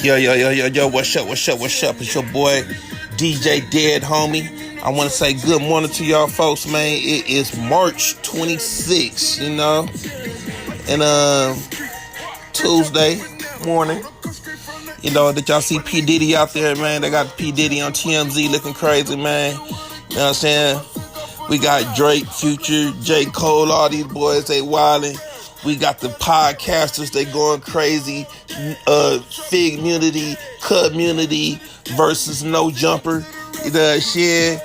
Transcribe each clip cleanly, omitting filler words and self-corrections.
Yo, what's up? It's your boy, DJ Dead Homie. I want to say good morning to y'all folks, man. It is March 26th, and Tuesday morning. Did y'all see P. Diddy out there, man? They got P. Diddy on TMZ looking crazy, man. You know what I'm saying? We got Drake, Future, J. Cole, all these boys, they wildin'. We got the podcasters, they going crazy. Fig Community, Community versus No Jumper. Shit.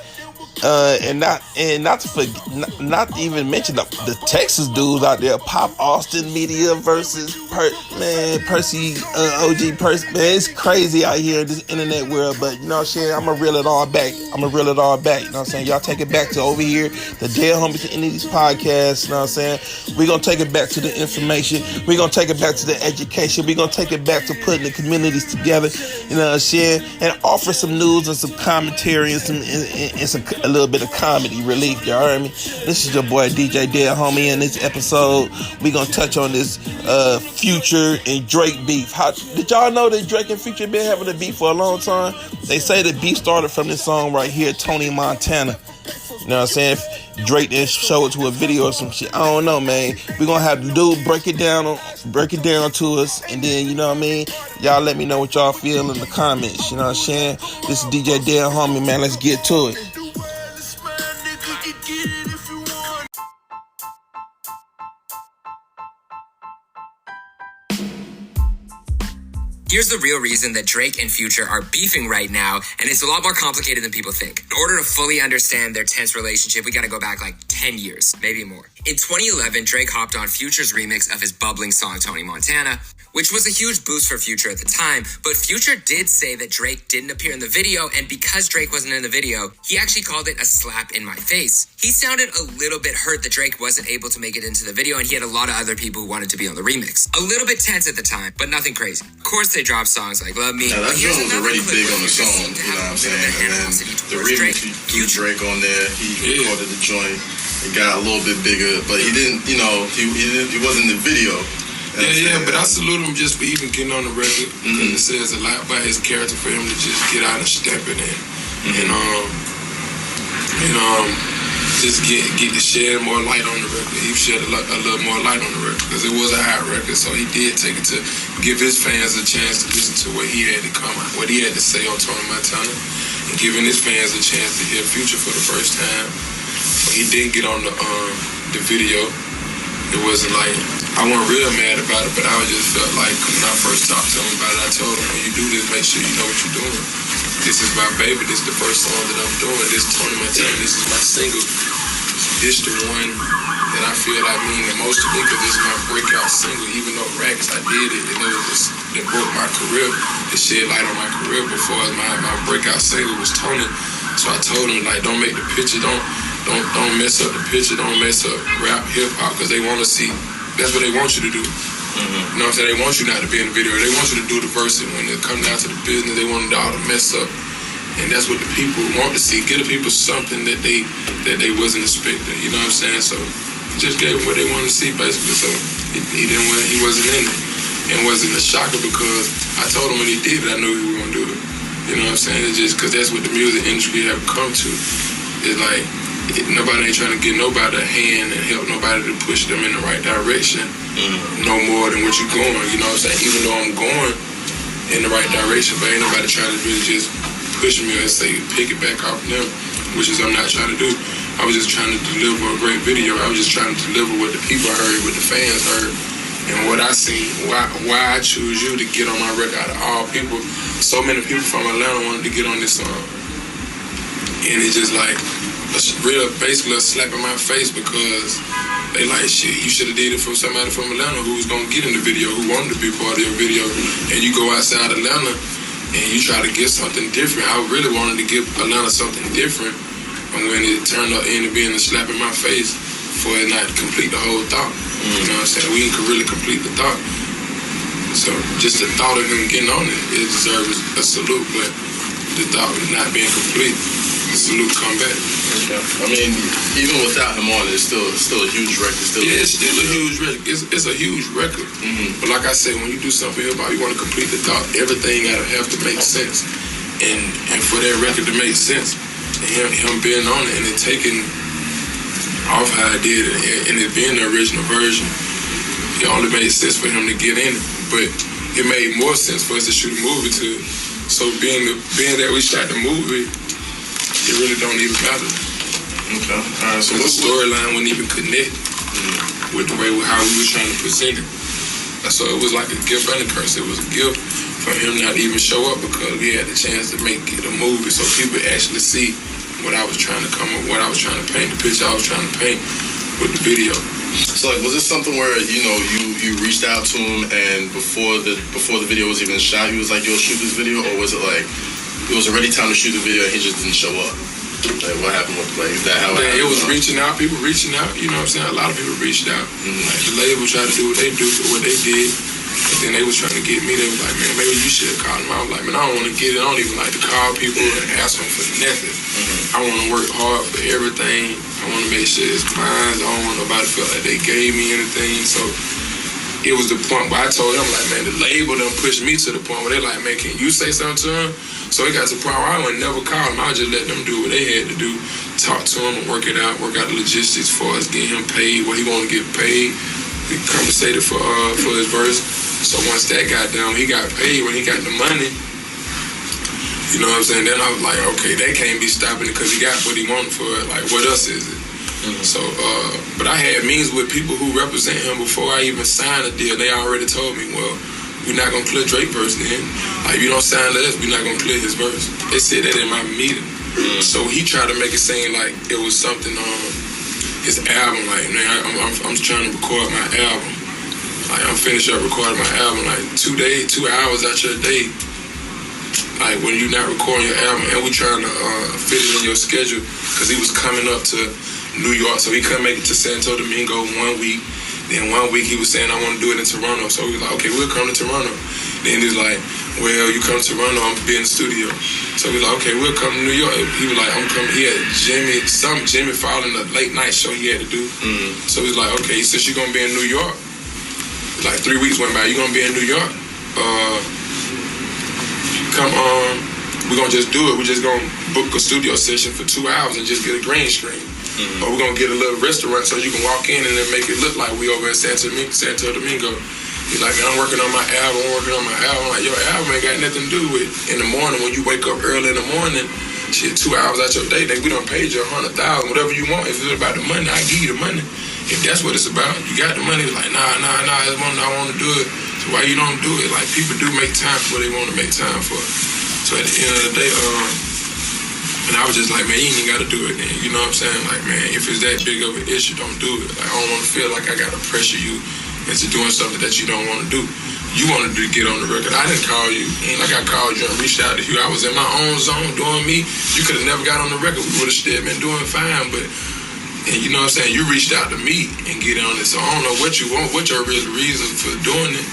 And not to even mention the Texas dudes out there, Pop Austin Media versus Percy, OG Percy. Man, it's crazy out here in this internet world, but you know what I'm saying? I'm gonna reel it all back. You know what I'm saying? Y'all take it back to over here, the Dead Homies, any of these podcasts. You know what I'm saying? We're gonna take it back to the information. We're gonna take it back to the education. We're gonna take it back to putting the communities together. You know what I'm saying? And offer some news and some commentary and some a little bit of comedy relief, y'all heard me? This is your boy DJ Dead Homie. In this episode, we gonna touch on this Future and Drake beef. Did y'all know that Drake and Future been having a beef for a long time? They say the beef started from this song right here, Tony Montana. You know what I'm saying? If Drake didn't show it to a video or some shit, I don't know, man. We gonna have the dude break it down to us, and then, you know what I mean? Y'all let me know what y'all feel in the comments. You know what I'm saying? This is DJ Dead Homie, man. Let's get to it. Here's the real reason that Drake and Future are beefing right now, and it's a lot more complicated than people think. In order to fully understand their tense relationship, we gotta go back like 10 years, maybe more. In 2011, Drake hopped on Future's remix of his bubbling song, Tony Montana, which was a huge boost for Future at the time, but Future did say that Drake didn't appear in the video, and because Drake wasn't in the video, he actually called it a slap in my face. He sounded a little bit hurt that Drake wasn't able to make it into the video, and he had a lot of other people who wanted to be on the remix. A little bit tense at the time, but nothing crazy. Of course, they dropped songs like Love Me. Now, that song was already big on the song, you know what I'm saying? And then the remix, he threw Drake on there, he recorded the joint. It got a little bit bigger, but he didn't, he wasn't in the video. But I salute him just for even getting on the record, because it says a lot about his character for him to just get out and step it in, just get to shed more light on the record. He shed a little more light on the record, because it was a hot record, so he did take it to give his fans a chance to listen to what he had to what he had to say on Tony Montana, and giving his fans a chance to hear Future for the first time. But he didn't get on the video. It wasn't like, I wasn't real mad about it, but I just felt like when I first talked to him about it, I told him, when you do this, make sure you know what you're doing. This is my baby. This is the first song that I'm doing. This is Tony Montana. This is my single. This the one that I feel like mean the most to me, because this is my breakout single. Even though Rackets, I did it, and it was that broke my career. It shed light on my career before my breakout single was Tony. So I told him, like, don't make the picture, don't mess up the picture, don't mess up rap, hip-hop, because they want to see, that's what they want you to do. You know what I'm saying? They want you not to be in the video. They want you to do the verse, and when it comes down to the business, they want it all to mess up. And that's what the people want to see. Give the people something that they wasn't expecting. You know what I'm saying? So just gave them what they wanted to see, basically. So he wasn't in it. And wasn't a shocker, because I told him when he did it, I knew he was gonna do it. You know what I'm saying? It's just because that's what the music industry have come to. It's like, nobody ain't trying to get nobody a hand and help nobody to push them in the right direction. No more than what you're going. You know what I'm saying? Even though I'm going in the right direction, but ain't nobody trying to really just push me and say, pick it back off them, which is I'm not trying to do. I was just trying to deliver a great video. I was just trying to deliver what the people heard, what the fans heard, and what I seen. Why I choose you to get on my record out of all people. So many people from Atlanta wanted to get on this song. And it's just like, basically a slap in my face, because they like, shit, you should have did it from somebody from Atlanta who was gonna get in the video, who wanted to be part of your video, and you go outside Atlanta and you try to get something different. I really wanted to give Atlanta something different, and when it turned out into being a slap in my face for it not to complete the whole thought. You know what I'm saying? We could really complete the thought. So just the thought of him getting on it deserves a salute, but the thought of not being complete salute come back. Okay. I mean, even without him on, it's still a huge record. It's still a huge record. It's a huge record. Mm-hmm. But like I said, when you do something about, you want to complete the thought. Everything gotta have to make sense, and for that record to make sense, and him being on it and it taking off how I did and it being the original version, it only made sense for him to get in it. But it made more sense for us to shoot a movie to. So being that we shot the movie, it really don't even matter. Okay. All right. So the storyline wouldn't even connect with the way how we were trying to present it. So it was like a gift and a curse. It was a gift for him not to even show up because we had the chance to make it a movie, so people actually see what I was trying to come up, what I was trying to paint, the picture I was trying to paint with the video. So like, was this something where you reached out to him and before the video was even shot, he was like, "Yo, shoot this video," or was it like it was already time to shoot the video and he just didn't show up? Like, what happened with Is that how it was? Reaching out, people reaching out. You know what I'm saying? A lot of people reached out. Mm-hmm. Like the label tried to do what they did. And then they was trying to get me. They was like, "Man, maybe you should call them." I was like, "Man, I don't want to get it. I don't even like to call people and ask them for nothing. Mm-hmm. I want to work hard for everything. I want to make sure it's mine. I don't want nobody to feel like they gave me anything." So it was the point where I told them, like, man, the label done pushed me to the point where they're like, "Man, can you say something to him?" So it got to the point where I would never call them. I would just let them do what they had to do, talk to him and work it out, work out the logistics for us, get him paid, what he want to get paid, be compensated for his verse. So once that got done, he got paid when he got the money. You know what I'm saying? Then I was like, okay, they can't be stopping it because he got what he wanted for it. Like, what else is it? Mm-hmm. So, but I had meetings with people who represent him before I even signed a deal. They already told me, well, we're not going to clear Drake verse then. Like, if you don't sign us, we're not going to clear his verse. They said that in my meeting. Mm-hmm. So he tried to make it seem like it was something on his album. Like, man, I'm trying to record my album. Like, I'm finished up recording my album, like 2 hours out your day. Like, when you're not recording your album, and we trying to fit it in your schedule, because he was coming up to New York, so he couldn't make it to Santo Domingo 1 week. Then 1 week he was saying, I want to do it in Toronto. So we was like, okay, we'll come to Toronto. Then he's like, well, you come to Toronto, I'm be in the studio. So we was like, okay, we'll come to New York. He was like, I'm coming. He had Jimmy following the late night show he had to do. Mm-hmm. So he's like, okay, since you're going to be in New York, like 3 weeks went by, you going to be in New York? Come on, we're going to just do it. We're just going to book a studio session for 2 hours and just get a green screen. Mm-hmm. Or we're going to get a little restaurant so you can walk in and then make it look like we over at Santo Domingo. He's like, man, I'm working on my album. I'm like, your album ain't got nothing to do with in the morning when you wake up early in the morning. Shit, 2 hours out your day, we done paid you $100,000, whatever you want. If it's about the money, I give you the money. If that's what it's about, you got the money. Like, nah, I want to do it. So why you don't do it? Like, people do make time for what they want to make time for. So at the end of the day, and I was just like, man, you ain't got to do it then. You know what I'm saying? Like, man, if it's that big of an issue, don't do it. Like, I don't want to feel like I got to pressure you into doing something that you don't want to do. You wanted to get on the record. I didn't call you. Ain't like I called you and reached out to you. I was in my own zone doing me. You could have never got on the record. We would have still been doing fine, but... And you know what I'm saying? You reached out to me and get on it. So I don't know what you want, what your real reason for doing it.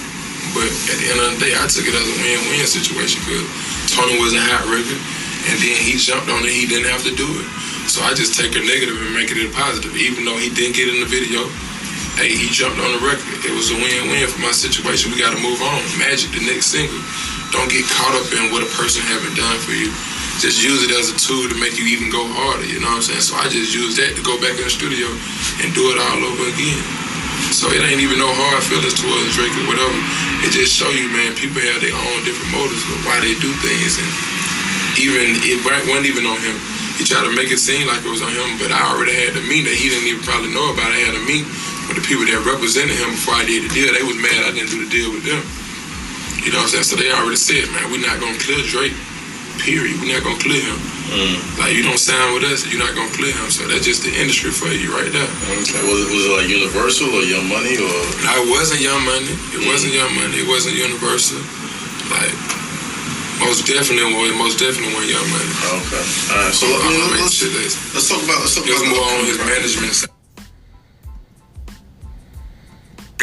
But at the end of the day, I took it as a win-win situation because Tony was a hot record. And then he jumped on it. He didn't have to do it. So I just take a negative and make it a positive. Even though he didn't get in the video, hey, he jumped on the record. It was a win-win for my situation. We got to move on. Magic, the next single. Don't get caught up in what a person haven't done for you. Just use it as a tool to make you even go harder, you know what I'm saying? So I just use that to go back in the studio and do it all over again. So it ain't even no hard feelings towards Drake or whatever. It just show you, man, people have their own different motives of why they do things. And even it wasn't even on him. He tried to make it seem like it was on him, but I already had to meet that he didn't even probably know about. I had to meet with the people that represented him before I did the deal. They was mad I didn't do the deal with them. You know what I'm saying? So they already said, man, we're not going to clear Drake. Period. We're not gonna clear him. Like, you don't sign with us, you're not gonna clear him. So that's just the industry for you right there. Okay. Was it like Universal or Young Money or? No, it wasn't Young Money. It wasn't Young Money. It wasn't Universal. Like, most definitely wasn't Young Money. Okay. All right. So let's talk about. It was more on his management side.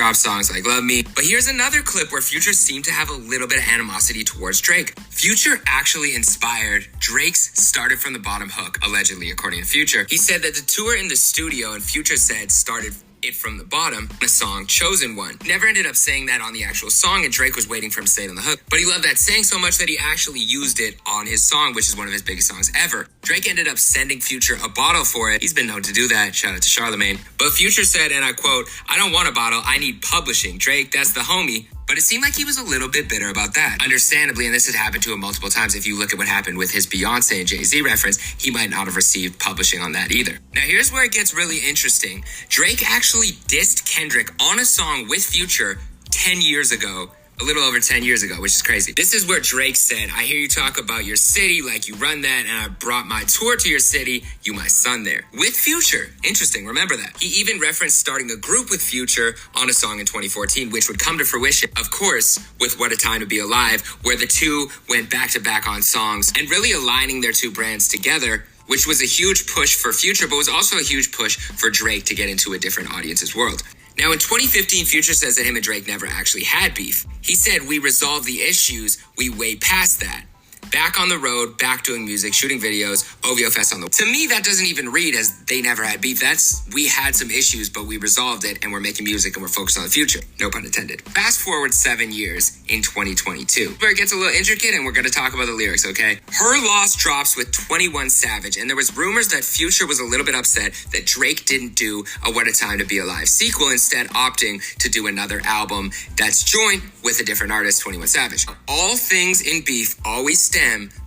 dropped songs like Love Me. But here's another clip where Future seemed to have a little bit of animosity towards Drake. Future actually inspired Drake's Started From the Bottom hook, allegedly, according to Future. He said that the two were in the studio and Future said started it from the bottom, a song, Chosen One. Never ended up saying that on the actual song, and Drake was waiting for him to say it on the hook. But he loved that saying so much that he actually used it on his song, which is one of his biggest songs ever. Drake ended up sending Future a bottle for it. He's been known to do that. Shout out to Charlemagne. But Future said, and I quote, "I don't want a bottle, I need publishing. Drake, that's the homie." But it seemed like he was a little bit bitter about that. Understandably, and this has happened to him multiple times, if you look at what happened with his Beyonce and Jay-Z reference, he might not have received publishing on that either. Now here's where it gets really interesting. Drake actually dissed Kendrick on a song with Future 10 years ago. A little over 10 years ago, which is crazy. This is where Drake said, "I hear you talk about your city like you run that, and I brought my tour to your city, you my son there." With Future. Interesting, remember that. He even referenced starting a group with Future on a song in 2014, which would come to fruition, of course, with What a Time to Be Alive, where the two went back-to-back on songs and really aligning their two brands together, which was a huge push for Future, but was also a huge push for Drake to get into a different audience's world. Now, in 2015, Future says that him and Drake never actually had beef. He said, "We resolved the issues, we way past that. Back on the road, back doing music, shooting videos, OVO Fest on the..." To me, that doesn't even read as they never had beef. That's, we had some issues, but we resolved it, and we're making music, and we're focused on the future. No pun intended. Fast forward 7 years in 2022. Where it gets a little intricate, and we're going to talk about the lyrics, okay? Her Loss drops with 21 Savage, and there was rumors that Future was a little bit upset that Drake didn't do a What a Time to Be Alive sequel, instead opting to do another album that's joint with a different artist, 21 Savage. All things in beef always stem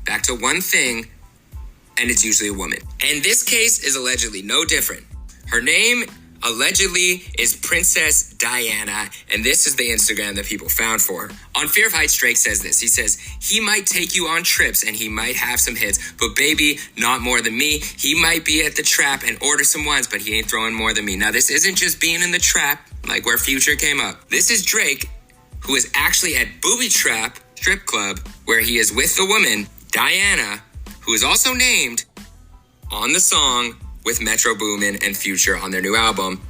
back to one thing, and it's usually a woman. And this case is allegedly no different. Her name allegedly is Princess Diana, and this is the Instagram that people found for her. On Fear of Heights, Drake says this. He says, "He might take you on trips and he might have some hits, but baby, not more than me. He might be at the trap and order some ones, but he ain't throwing more than me." Now, this isn't just being in the trap, like where Future came up. This is Drake, who is actually at Booby Trap Strip Club, where he is with the woman, Diana, who is also named on the song with Metro Boomin and Future on their new album.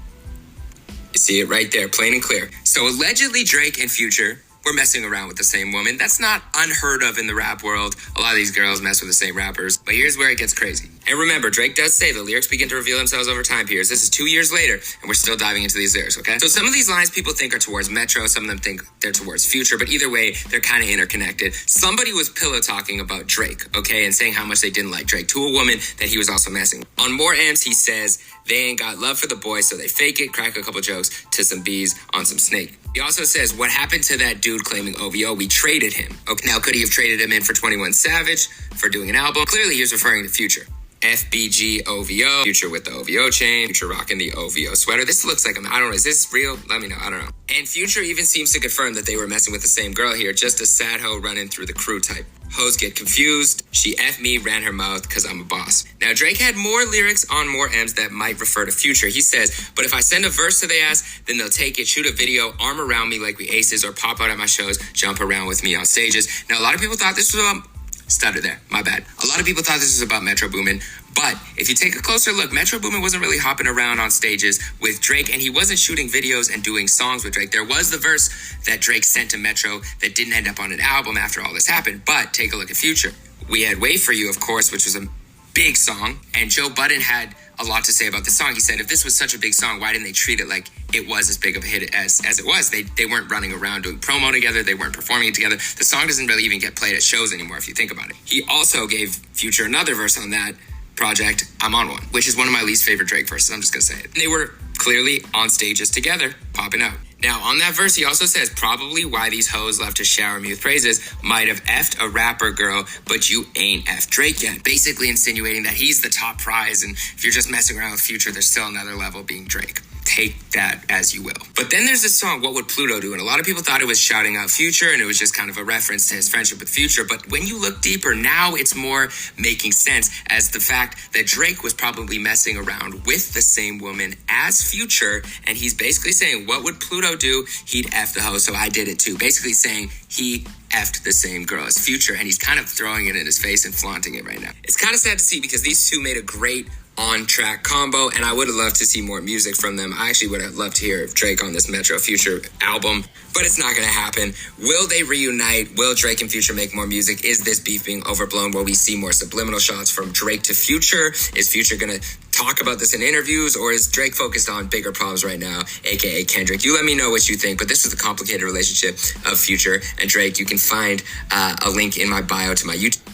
You see it right there, plain and clear. So allegedly Drake and Future were messing around with the same woman. That's not unheard of in the rap world. A lot of these girls mess with the same rappers. But here's where it gets crazy. And remember, Drake does say the lyrics begin to reveal themselves over time, peers. This is 2 years later, and we're still diving into these lyrics, okay? So some of these lines people think are towards Metro, some of them think they're towards Future, but either way, they're kind of interconnected. Somebody was pillow talking about Drake, okay, and saying how much they didn't like Drake to a woman that he was also messing with. On More M's, he says, "They ain't got love for the boy, so they fake it, crack a couple jokes to some bees on some snake." He also says, "What happened to that dude claiming OVO? We traded him." Okay, now could he have traded him in for 21 Savage for doing an album? Clearly, he was referring to Future. FBG OVO, Future with the OVO chain, Future rocking the OVO sweater. This looks like, I don't know, is this real? Let me know, I don't know. And Future even seems to confirm that they were messing with the same girl here, just a sad hoe running through the crew type. Hoes get confused. She F me, ran her mouth, cause I'm a boss. Now, Drake had more lyrics on More M's that might refer to Future. He says, "But if I send a verse to the ass, then they'll take it, shoot a video, arm around me like we aces, or pop out at my shows, jump around with me on stages." Now, a lot of people thought this was about... Stutter there, my bad. A lot of people thought this was about Metro Boomin, but if you take a closer look, Metro Boomin wasn't really hopping around on stages with Drake, and he wasn't shooting videos and doing songs with Drake. There was the verse that Drake sent to Metro that didn't end up on an album after all this happened, but take a look at Future. We had Wait For You, of course, which was a big song, and Joe Budden had a lot to say about the song. He said, if this was such a big song, why didn't they treat it like it was as big of a hit as it was? They weren't running around doing promo together. They weren't performing it together. The song doesn't really even get played at shows anymore, if you think about it. He also gave Future another verse on that project, I'm On One, which is one of my least favorite Drake verses. I'm just going to say it. They were clearly on stages together, popping out. Now, on that verse, he also says, probably why these hoes love to shower me with praises, might have effed a rapper girl, but you ain't effed Drake yet. Basically insinuating that he's the top prize, and if you're just messing around with Future, there's still another level being Drake. Take that as you will. But then there's this song, What Would Pluto Do? And a lot of people thought it was shouting out Future, and it was just kind of a reference to his friendship with Future. But when you look deeper, now it's more making sense as the fact that Drake was probably messing around with the same woman as Future, and he's basically saying, what would Pluto do? He'd F the hoe, so I did it too. Basically saying he effed the same girl as Future, and he's kind of throwing it in his face and flaunting it right now. It's kind of sad to see because these two made a great on-track combo, and I would have loved to see more music from them. I actually would have loved to hear Drake on this Metro Future album, but it's not going to happen. Will they reunite? Will Drake and Future make more music? Is this beef being overblown? Will we see more subliminal shots from Drake to Future? Is Future going to talk about this in interviews, or is Drake focused on bigger problems right now, aka Kendrick? You let me know what you think, but this is the complicated relationship of Future and Drake. You can find a link in my bio to my YouTube.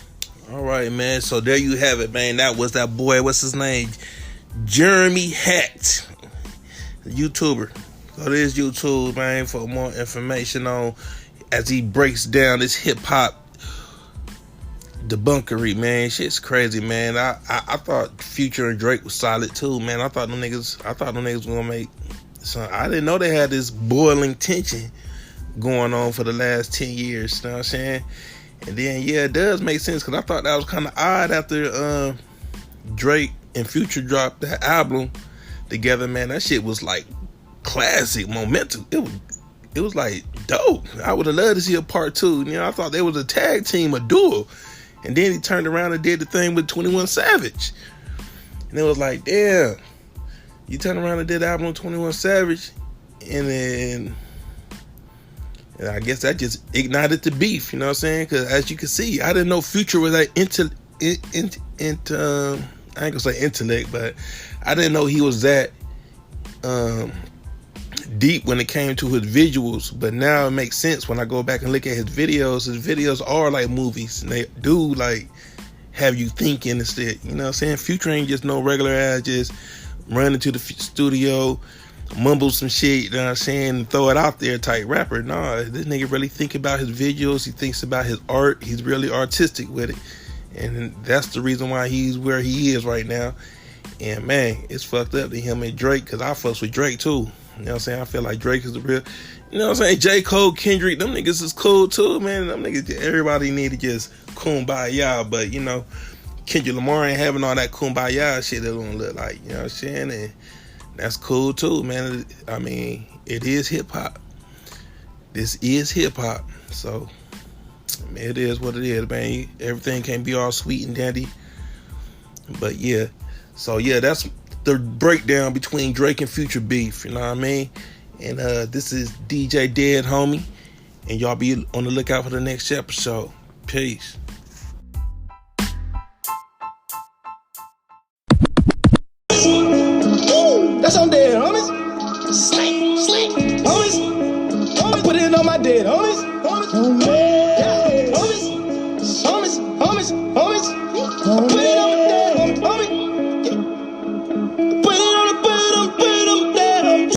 All right, man. So there you have it, man. That was that boy. What's his name? Jeremy Hatt, YouTuber. Go to his YouTube, man, for more information on as he breaks down this hip hop debunkery, man. Shit's crazy, man. I thought Future and Drake was solid too, man. I thought them niggas were gonna make some. I didn't know they had this boiling tension going on for the last 10 years. You know what I'm saying? And then, yeah, it does make sense, because I thought that was kind of odd after Drake and Future dropped that album together, man. That shit was like classic momentum. It was like dope. I would have loved to see a part 2. You know, I thought they was a tag team, a duo. And then he turned around and did the thing with 21 Savage. And it was like, damn, you turned around and did the album with 21 Savage, and then I guess that just ignited the beef, you know what I'm saying? Because as you can see, I didn't know Future was that I ain't gonna say intellect, but I didn't know he was that deep when it came to his visuals. But now it makes sense when I go back and look at his videos. His videos are like movies, and they do like have you thinking instead. You know what I'm saying? Future ain't just no regular ass just run into the studio, mumble some shit, you know what I'm saying, and throw it out there type rapper. Nah, this nigga really think about his visuals. He thinks about his art. He's really artistic with it. And that's the reason why he's where he is right now. And man, it's fucked up to him and Drake, because I fucks with Drake too. You know what I'm saying? I feel like Drake is the real, you know what I'm saying? J. Cole, Kendrick, them niggas is cool too, man. Them niggas, everybody need to just kumbaya. But you know, Kendrick Lamar ain't having all that kumbaya shit that don't look like, you know what I'm saying? And that's cool too, man. I mean, it is hip hop. This is hip hop. So, I mean, it is what it is, man. Everything can't be all sweet and dandy. But yeah. So yeah, that's the breakdown between Drake and Future beef, you know what I mean? And this is DJ Dead Homie. And y'all be on the lookout for the next episode. Peace. That's on Dead, homies. Slick, homies. I put it on my Dead, homies.